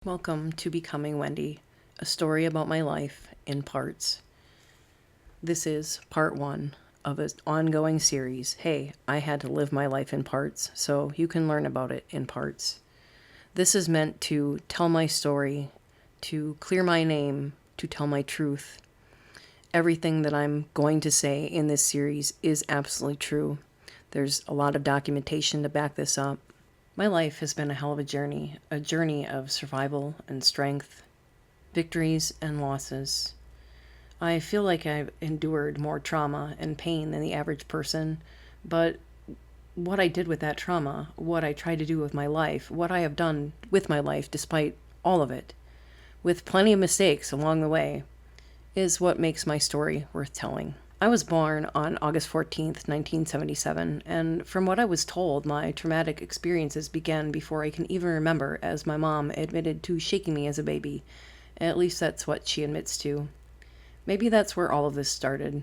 Welcome to Becoming Wendy, a story about my life in parts. This is part one of an ongoing series. Hey, I had to live my life in parts, so you can learn about it in parts. This is meant to tell my story, to clear my name, to tell my truth. Everything that I'm going to say in this series is absolutely true. There's a lot of documentation to back this up. My life has been a hell of a journey of survival and strength, victories and losses. I feel like I've endured more trauma and pain than the average person, but what I did with that trauma, what I tried to do with my life, what I have done with my life despite all of it, with plenty of mistakes along the way, is what makes my story worth telling. I was born on August 14th, 1977, and from what I was told, my traumatic experiences began before I can even remember, as my mom admitted to shaking me as a baby. At least that's what she admits to. Maybe that's where all of this started.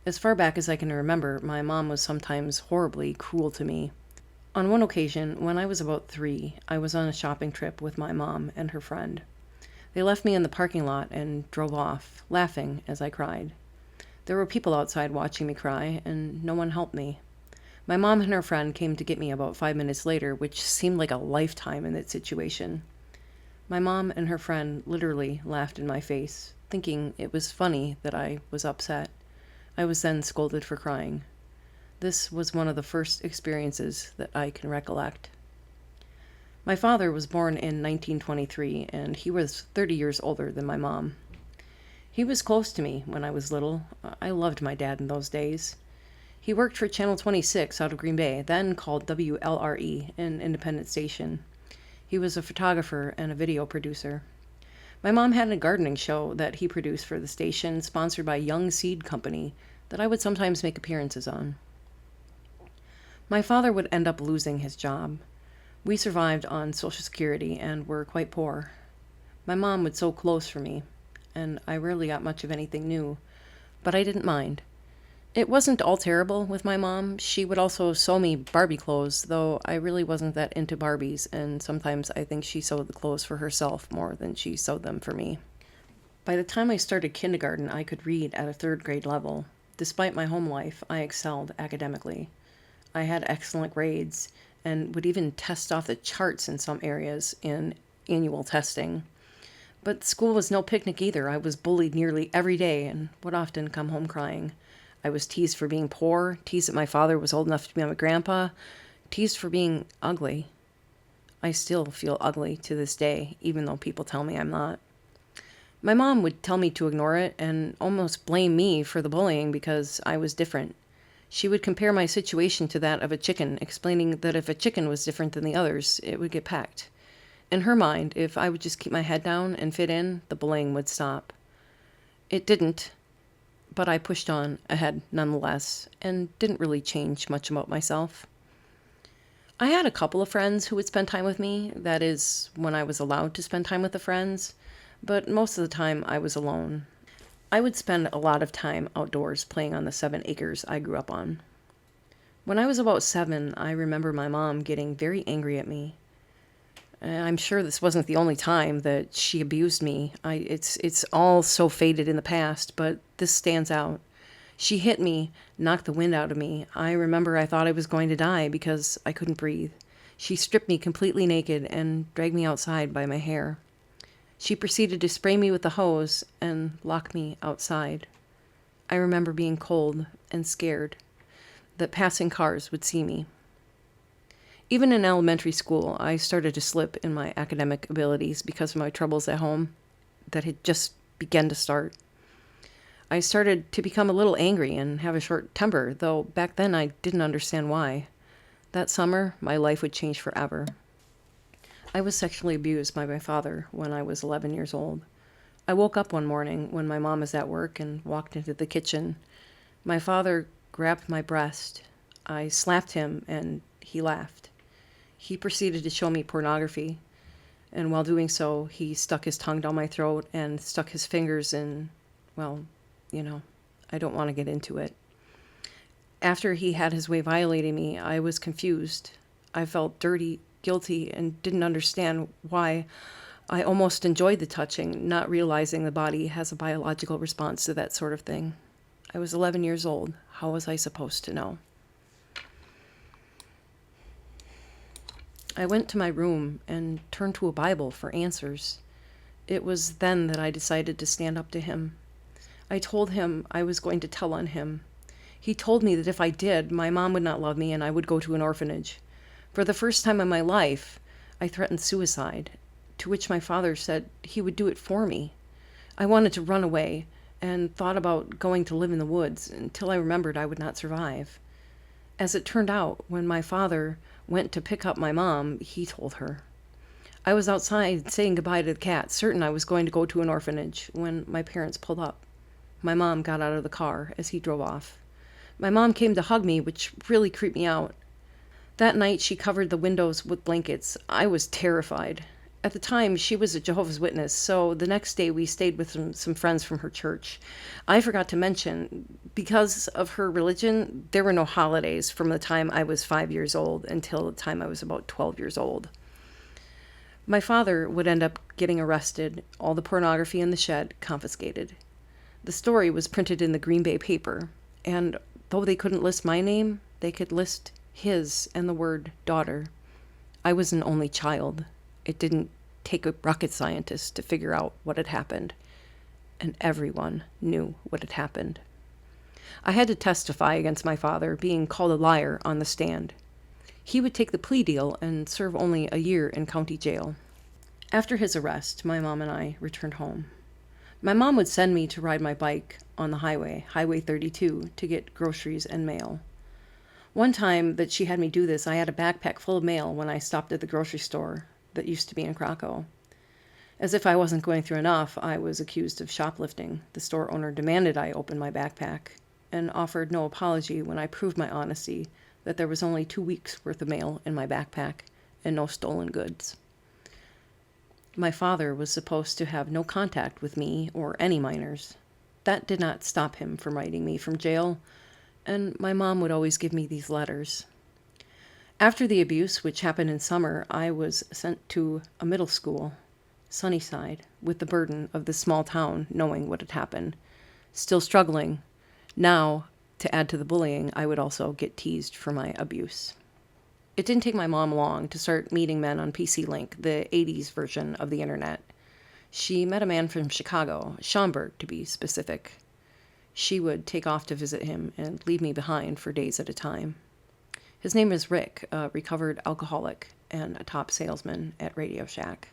As far back as I can remember, my mom was sometimes horribly cruel to me. On one occasion, when I was about 3, I was on a shopping trip with my mom and her friend. They left me in the parking lot and drove off, laughing as I cried. There were people outside watching me cry, and no one helped me. My mom and her friend came to get me about 5 minutes later, which seemed like a lifetime in that situation. My mom and her friend literally laughed in my face, thinking it was funny that I was upset. I was then scolded for crying. This was one of the first experiences that I can recollect. My father was born in 1923, and he was 30 years older than my mom. He was close to me when I was little. I loved my dad in those days. He worked for Channel 26 out of Green Bay, then called WLRE, an independent station. He was a photographer and a video producer. My mom had a gardening show that he produced for the station, sponsored by Young Seed Company, that I would sometimes make appearances on. My father would end up losing his job. We survived on Social Security and were quite poor. My mom would sew clothes for me, and I rarely got much of anything new, but I didn't mind. It wasn't all terrible with my mom. She would also sew me Barbie clothes, though I really wasn't that into Barbies, and sometimes I think she sewed the clothes for herself more than she sewed them for me. By the time I started kindergarten, I could read at a 3rd grade level. Despite my home life, I excelled academically. I had excellent grades, and would even test off the charts in some areas in annual testing. But school was no picnic either. I was bullied nearly every day and would often come home crying. I was teased for being poor, teased that my father was old enough to be my grandpa, teased for being ugly. I still feel ugly to this day, even though people tell me I'm not. My mom would tell me to ignore it and almost blame me for the bullying because I was different. She would compare my situation to that of a chicken, explaining that if a chicken was different than the others, it would get pecked. In her mind, if I would just keep my head down and fit in, the bullying would stop. It didn't, but I pushed on ahead nonetheless, and didn't really change much about myself. I had a couple of friends who would spend time with me, that is, when I was allowed to spend time with the friends, but most of the time I was alone. I would spend a lot of time outdoors playing on the 7 acres I grew up on. When I was about 7, I remember my mom getting very angry at me. I'm sure this wasn't the only time that she abused me. It's all so faded in the past, but this stands out. She hit me, knocked the wind out of me. I remember I thought I was going to die because I couldn't breathe. She stripped me completely naked and dragged me outside by my hair. She proceeded to spray me with the hose and lock me outside. I remember being cold and scared that passing cars would see me. Even in elementary school, I started to slip in my academic abilities because of my troubles at home that had just begun to start. I started to become a little angry and have a short temper, though back then I didn't understand why. That summer, my life would change forever. I was sexually abused by my father when I was 11 years old. I woke up one morning when my mom was at work and walked into the kitchen. My father grabbed my breast. I slapped him and he laughed. He proceeded to show me pornography, and while doing so, he stuck his tongue down my throat and stuck his fingers in, well, I don't want to get into it. After he had his way violating me, I was confused. I felt dirty, guilty, and didn't understand why I almost enjoyed the touching, not realizing the body has a biological response to that sort of thing. I was 11 years old. How was I supposed to know? I went to my room and turned to a Bible for answers. It was then that I decided to stand up to him. I told him I was going to tell on him. He told me that if I did, my mom would not love me and I would go to an orphanage. For the first time in my life, I threatened suicide, to which my father said he would do it for me. I wanted to run away and thought about going to live in the woods until I remembered I would not survive. As it turned out, when my father went to pick up my mom, he told her. I was outside saying goodbye to the cat, certain I was going to go to an orphanage, when my parents pulled up. My mom got out of the car as he drove off. My mom came to hug me, which really creeped me out. That night, she covered the windows with blankets. I was terrified. At the time, she was a Jehovah's Witness, so the next day we stayed with some friends from her church. I forgot to mention, because of her religion, there were no holidays from the time I was 5 years old until the time I was about 12 years old. My father would end up getting arrested, all the pornography in the shed confiscated. The story was printed in the Green Bay paper, and though they couldn't list my name, they could list his and the word daughter. I was an only child. It didn't take a rocket scientist to figure out what had happened, and everyone knew what had happened. I had to testify against my father, being called a liar on the stand. He would take the plea deal and serve only a year in county jail. After his arrest, my mom and I returned home. My mom would send me to ride my bike on the highway, Highway 32, to get groceries and mail. One time that she had me do this, I had a backpack full of mail when I stopped at the grocery store that used to be in Krakow. As if I wasn't going through enough, I was accused of shoplifting. The store owner demanded I open my backpack and offered no apology when I proved my honesty that there was only 2 weeks' worth of mail in my backpack and no stolen goods. My father was supposed to have no contact with me or any minors. That did not stop him from writing me from jail, and my mom would always give me these letters. After the abuse, which happened in summer, I was sent to a middle school, Sunnyside, with the burden of this small town knowing what had happened. Still struggling. Now, to add to the bullying, I would also get teased for my abuse. It didn't take my mom long to start meeting men on PC Link, the 80s version of the internet. She met a man from Chicago, Schaumburg to be specific. She would take off to visit him and leave me behind for days at a time. His name is Rick, a recovered alcoholic and a top salesman at Radio Shack.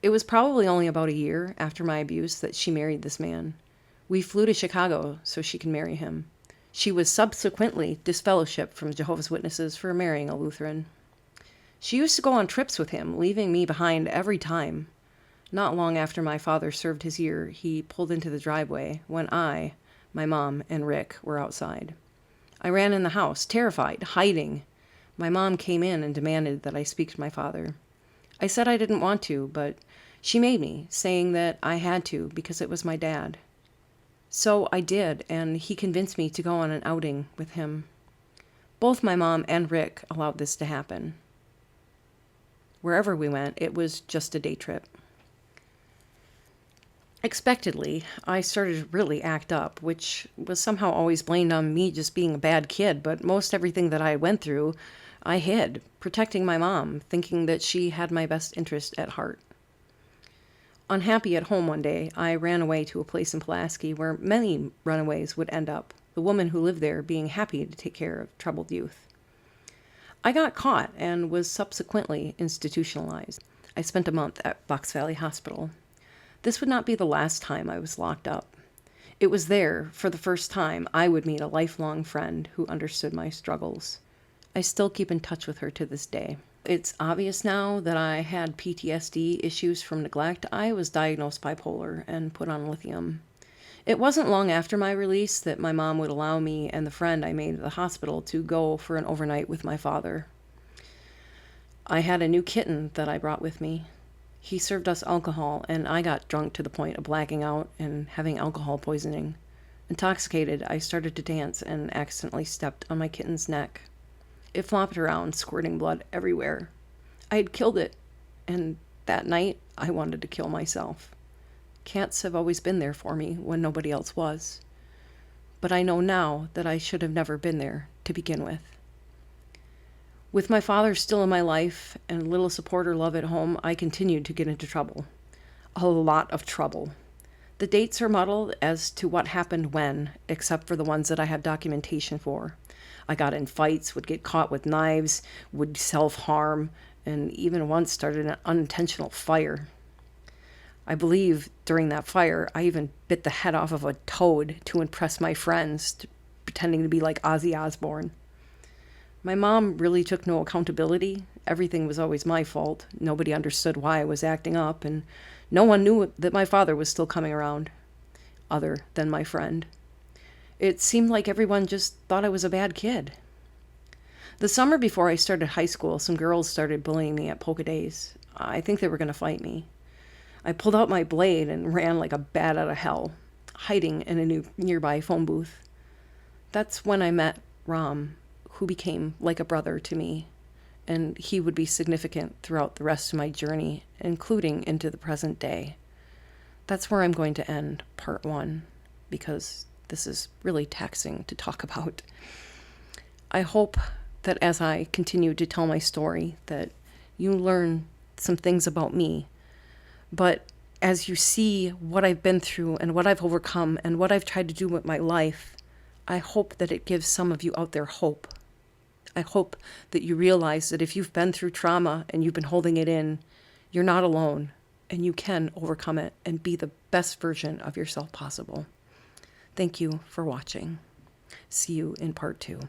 It was probably only about a year after my abuse that she married this man. We flew to Chicago so she could marry him. She was subsequently disfellowshipped from Jehovah's Witnesses for marrying a Lutheran. She used to go on trips with him, leaving me behind every time. Not long after my father served his year, he pulled into the driveway when I, my mom, and Rick were outside. I ran in the house, terrified, hiding. My mom came in and demanded that I speak to my father. I said I didn't want to, but she made me, saying that I had to because it was my dad. So I did, and he convinced me to go on an outing with him. Both my mom and Rick allowed this to happen. Wherever we went, it was just a day trip. Expectedly, I started to really act up, which was somehow always blamed on me just being a bad kid, but most everything that I went through, I hid, protecting my mom, thinking that she had my best interest at heart. Unhappy at home one day, I ran away to a place in Pulaski where many runaways would end up, the woman who lived there being happy to take care of troubled youth. I got caught and was subsequently institutionalized. I spent a month at Fox Valley Hospital. This would not be the last time I was locked up. It was there, for the first time, I would meet a lifelong friend who understood my struggles. I still keep in touch with her to this day. It's obvious now that I had PTSD issues from neglect. I was diagnosed bipolar and put on lithium. It wasn't long after my release that my mom would allow me and the friend I made at the hospital to go for an overnight with my father. I had a new kitten that I brought with me. He served us alcohol, and I got drunk to the point of blacking out and having alcohol poisoning. Intoxicated, I started to dance and accidentally stepped on my kitten's neck. It flopped around, squirting blood everywhere. I had killed it, and that night I wanted to kill myself. Can'ts have always been there for me when nobody else was. But I know now that I should have never been there to begin with. With my father still in my life and little support or love at home, I continued to get into trouble. A lot of trouble. The dates are muddled as to what happened when, except for the ones that I have documentation for. I got in fights, would get caught with knives, would self-harm, and even once started an unintentional fire. I believe during that fire, I even bit the head off of a toad to impress my friends, pretending to be like Ozzy Osbourne. My mom really took no accountability. Everything was always my fault. Nobody understood why I was acting up, and no one knew that my father was still coming around, other than my friend. It seemed like everyone just thought I was a bad kid. The summer before I started high school, some girls started bullying me at Polka Days. I think they were going to fight me. I pulled out my blade and ran like a bat out of hell, hiding in a nearby phone booth. That's when I met Ram, who became like a brother to me, and he would be significant throughout the rest of my journey, including into the present day. That's where I'm going to end part 1, because this is really taxing to talk about. I hope that as I continue to tell my story, that you learn some things about me. But as you see what I've been through and what I've overcome and what I've tried to do with my life, I hope that it gives some of you out there hope. I hope that you realize that if you've been through trauma and you've been holding it in, you're not alone, and you can overcome it and be the best version of yourself possible. Thank you for watching. See you in part 2.